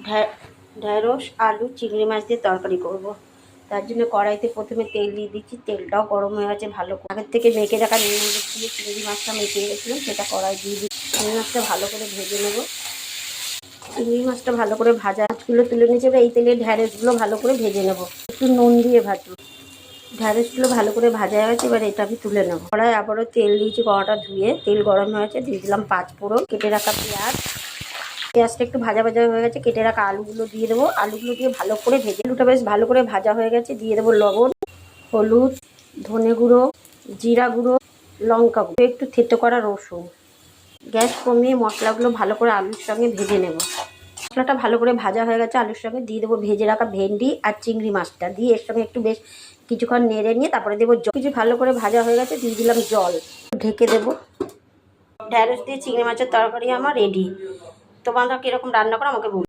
ঢ্যাঁড়স আলু চিংড়ি মাছ দিয়ে তরকারি করব। তার জন্য কড়াইতে প্রথমে তেল দিয়ে দিচ্ছি। তেলটাও গরম হয়ে গেছে ভালো করে। আগের থেকে মেখে রাখা নুন হলুদ দিয়ে চিংড়ি মাছটা মেখে রেখেছিলাম, সেটা কড়াই দিয়ে দিচ্ছি। চিংড়ি মাছটা ভালো করে ভেজে নেব। চিংড়ি মাছটা ভালো করে ভাজা মাছগুলো তুলে নিয়ে যাবে। এই তেলে ঢ্যাঁড়সগুলো ভালো করে ভেজে নেব, একটু নুন দিয়ে ভাজবো। ঢ্যাঁড়সগুলো ভালো করে ভাজা হয়ে গেছে, এবার এটা আমি তুলে নেব। কড়াই আবারও তেল দিয়েছি, কড়াটা ধুয়ে তেল গরম হয়েছে, দিয়ে দিলাম 5 ফোড়ন, কেটে রাখা পেঁয়াজ। পেঁয়াজটা একটু ভাজা ভাজা হয়ে গেছে, কেটে রাখা আলুগুলো দিয়ে দেবো। আলুগুলো দিয়ে ভালো করে ভেজে, আলুটা বেশ ভালো করে ভাজা হয়ে গেছে, দিয়ে দেবো লবণ, হলুদ, ধনে গুঁড়ো, জিরা গুঁড়ো, লঙ্কা গুঁড়ো, একটু থেতো করা রসুন। গ্যাস কমিয়ে মশলাগুলো ভালো করে আলুর সঙ্গে ভেজে নেব। মশলাটা ভালো করে ভাজা হয়ে গেছে, আলুর সঙ্গে দিয়ে দেবো ভেজে রাখা ভেন্ডি আর চিংড়ি মাছটা, দিয়ে এর সঙ্গে একটু বেশ কিছুক্ষণ নেড়ে নিয়ে তারপরে দেবো জল। কিছু ভালো করে ভাজা হয়ে গেছে, দিয়ে দিলাম জল, ঢেকে দেবো। ঢ্যাঁড়স দিয়ে চিংড়ি মাছের তরকারি আমার রেডি। তোমরা কীরকম রান্না করো আমাকে বলো।